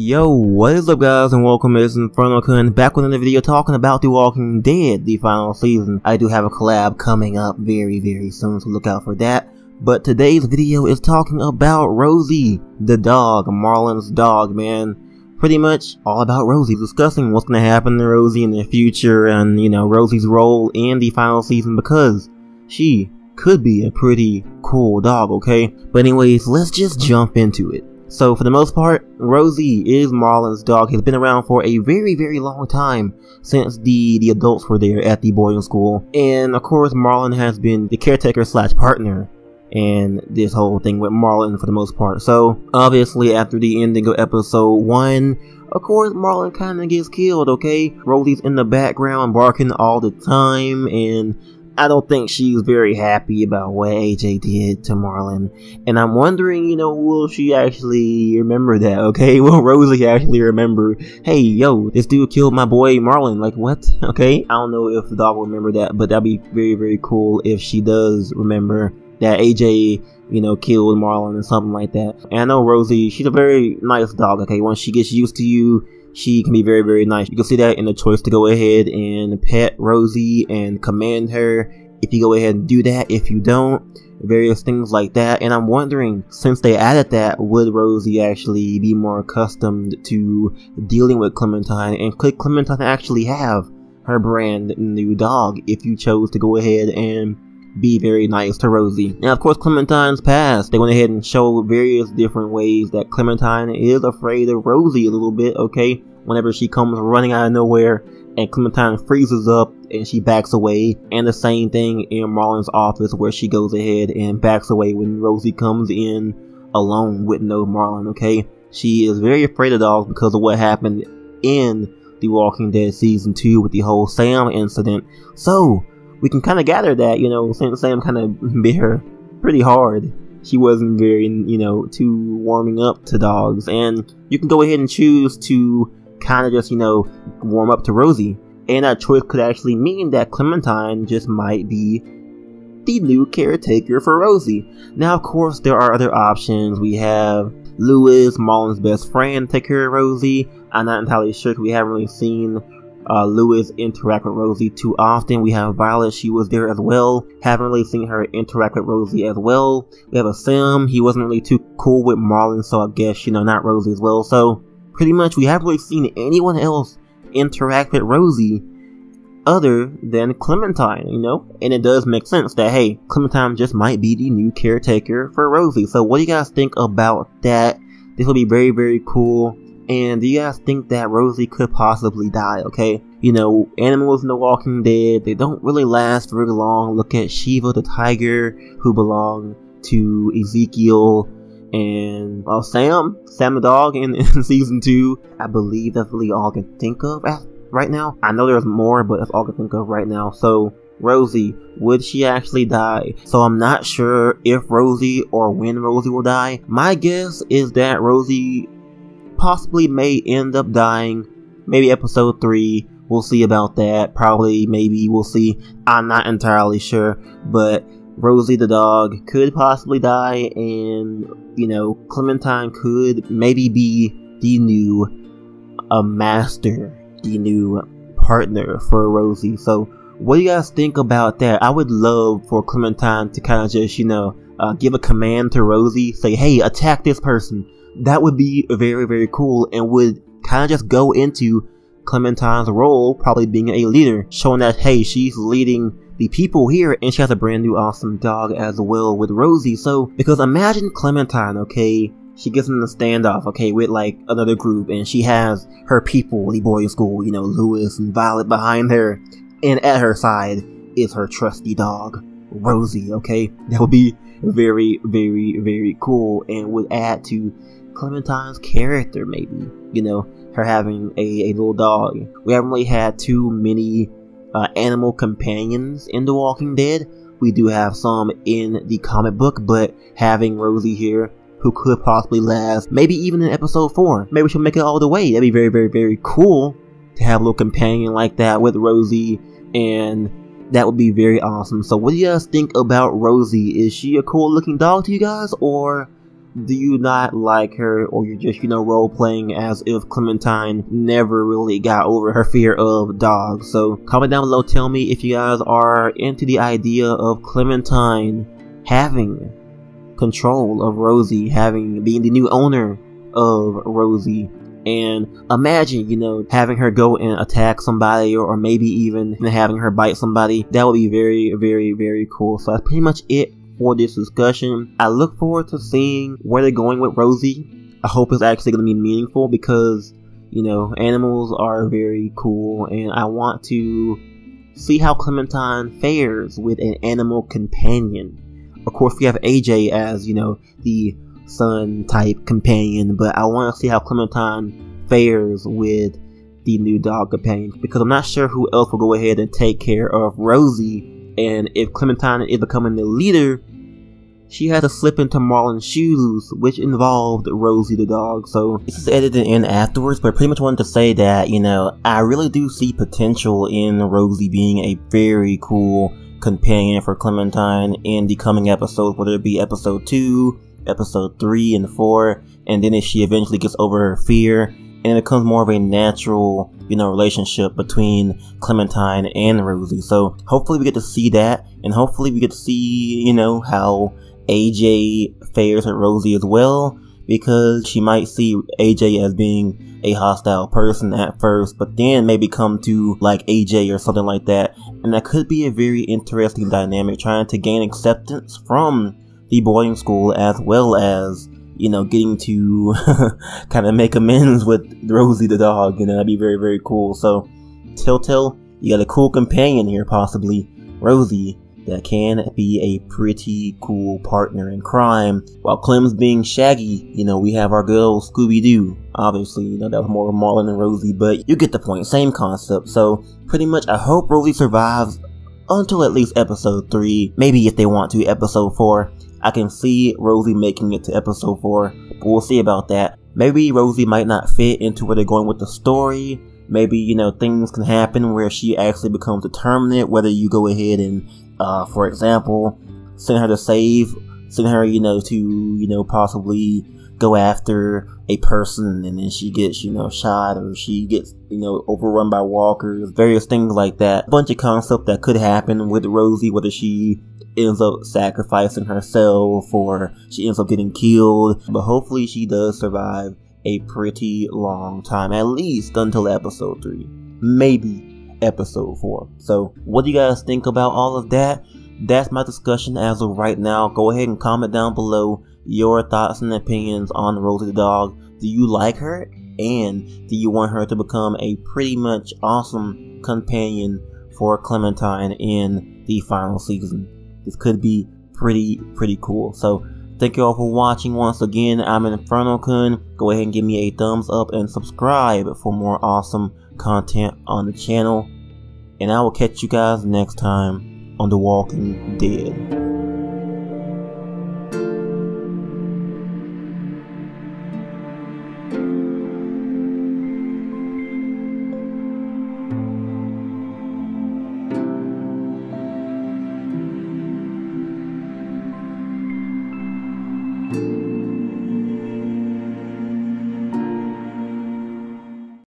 Yo, what is up guys, and welcome to InfernoKun, back with another video talking about The Walking Dead, the final season. I do have a collab coming up very soon, so look out for that. But today's video is talking about Rosie, the dog, Marlon's dog, man. Pretty much all about Rosie, discussing what's gonna happen to Rosie in the future and, you know, Rosie's role in the final season, because she could be a pretty cool dog, okay? But anyways, let's just jump into it. So for the most part, Rosie is Marlon's dog. He's been around for a very long time, since the adults were there at the boarding school. And of course, Marlon has been the caretaker slash partner and this whole thing with Marlon for the most part. So obviously after the ending of episode 1, of course Marlon kinda gets killed, okay? Rosie's in the background barking all the time, and I don't think she's very happy about what AJ did to Marlon. And I'm wondering, you know, will she actually remember that, okay? Will Rosie actually remember, hey, yo, this dude killed my boy Marlon, like, what? Okay? I don't know if the dog will remember that, but that'd be very cool if she does remember that AJ, you know, killed Marlon or something like that. And I know Rosie, she's a very nice dog, okay? Once she gets used to you, she can be very nice. You can see that in the choice to go ahead and pet Rosie and command her. If you go ahead and do that, if you don't, various things like that. And I'm wondering, since they added that, would Rosie actually be more accustomed to dealing with Clementine? And could Clementine actually have her brand new dog if you chose to go ahead and be very nice to Rosie? Now, of course, Clementine's past, they went ahead and showed various different ways that Clementine is afraid of Rosie a little bit, okay? Whenever she comes running out of nowhere and Clementine freezes up and she backs away. And the same thing in Marlon's office, where she goes ahead and backs away when Rosie comes in alone with no Marlon, okay? She is very afraid of dogs because of what happened in The Walking Dead Season 2 with the whole Sam incident. So we can kind of gather that, you know, since Sam kind of bit her pretty hard, she wasn't very, you know, too warming up to dogs. And you can go ahead and choose to kind of just, you know, warm up to Rosie. And that choice could actually mean that Clementine just might be the new caretaker for Rosie. Now, of course, there are other options. We have Lewis, Marlon's best friend, take care of Rosie. I'm not entirely sure, because we haven't really seen Lewis interact with Rosie too often. We have Violet, she was there as well. Haven't really seen her interact with Rosie as well. We have a Sam, he wasn't really too cool with Marlon, so I guess, you know, not Rosie as well. So pretty much we haven't really seen anyone else interact with Rosie other than Clementine, you know? And it does make sense that, hey, Clementine just might be the new caretaker for Rosie. So what do you guys think about that? This will be very cool. And do you guys think that Rosie could possibly die, okay? You know, animals in The Walking Dead, they don't really last very long. Look at Shiva the tiger, who belonged to Ezekiel, and Sam the dog in season 2. I believe that's really all I can think of right now. I know there's more, but that's all I can think of right now. So Rosie, would she actually die? So I'm not sure if Rosie or when Rosie will die. My guess is that Rosie possibly may end up dying, maybe episode 3. We'll see about that. Probably, maybe, we'll see. I'm not entirely sure, but Rosie the dog could possibly die, and, you know, Clementine could maybe be the new master, the new partner for Rosie. So what do you guys think about that? I would love for Clementine to kind of just, you know, give a command to Rosie, say, hey, attack this person. That would be very cool, and would kind of just go into Clementine's role, probably being a leader, showing that, hey, she's leading the people here, and she has a brand new awesome dog as well with Rosie. So, because imagine Clementine, okay, she gets in a standoff, okay, with like another group, and she has her people, the boarding school, you know, Lewis and Violet behind her, and at her side is her trusty dog, Rosie, okay? That would be very cool, and would add to Clementine's character, maybe, you know, her having a little dog. We haven't really had too many animal companions in The Walking Dead. We do have some in the comic book, but having Rosie here, who could possibly last maybe even in episode 4, maybe she'll make it all the way. That'd be very cool to have a little companion like that with Rosie, and that would be very awesome. So what do you guys think about Rosie? Is she a cool looking dog to you guys, or do you not like her, or you're just, role playing as if Clementine never really got over her fear of dogs? So comment down below, tell me if you guys are into the idea of Clementine having control of Rosie, being the new owner of Rosie. And imagine, having her go and attack somebody, or maybe even having her bite somebody. That would be very, very, very cool. So that's pretty much it for this discussion. I look forward to seeing where they're going with Rosie. I hope it's actually going to be meaningful, because, animals are very cool, and I want to see how Clementine fares with an animal companion. Of course, we have AJ as, the son type companion, but I want to see how Clementine fares with the new dog companion, because I'm not sure who else will go ahead and take care of Rosie. And if Clementine is becoming the leader, she had to slip into Marlon's shoes, which involved Rosie the dog. So this is edited in afterwards, but I pretty much wanted to say that, I really do see potential in Rosie being a very cool companion for Clementine in the coming episodes, whether it be episode 2, episode 3 and 4, and then if she eventually gets over her fear and it becomes more of a natural, relationship between Clementine and Rosie. So hopefully we get to see that, and hopefully we get to see, how AJ fares with Rosie as well, because she might see AJ as being a hostile person at first, but then maybe come to like AJ or something like that, and that could be a very interesting dynamic, trying to gain acceptance from the boarding school, as well as, getting to kind of make amends with Rosie the dog. That'd be very, very cool. So Telltale, you got a cool companion here, possibly Rosie, that can be a pretty cool partner in crime. While Clem's being Shaggy, we have our girl Scooby-Doo. Obviously, that was more Marlon and Rosie, but you get the point. Same concept. So pretty much, I hope Rosie survives until at least episode 3. Maybe if they want to, episode 4. I can see Rosie making it to episode 4, but we'll see about that. Maybe Rosie might not fit into where they're going with the story. Maybe, things can happen where she actually becomes determinate, whether you go ahead and, for example, send her, to, possibly go after a person, and then she gets, shot, or she gets, overrun by walkers, various things like that. A bunch of concepts that could happen with Rosie, whether she ends up sacrificing herself or she ends up getting killed, but hopefully she does survive a pretty long time, at least until episode 3, maybe episode 4. So what do you guys think about all of that? That's my discussion as of right now. Go ahead and comment down below your thoughts and opinions on Rosie the dog. Do you like her, and do you want her to become a pretty much awesome companion for Clementine in the final season? This could be pretty cool. So thank you all for watching. Once again, I'm InfernoKun. Go ahead and give me a thumbs up and subscribe for more awesome content on the channel. And I will catch you guys next time on The Walking Dead.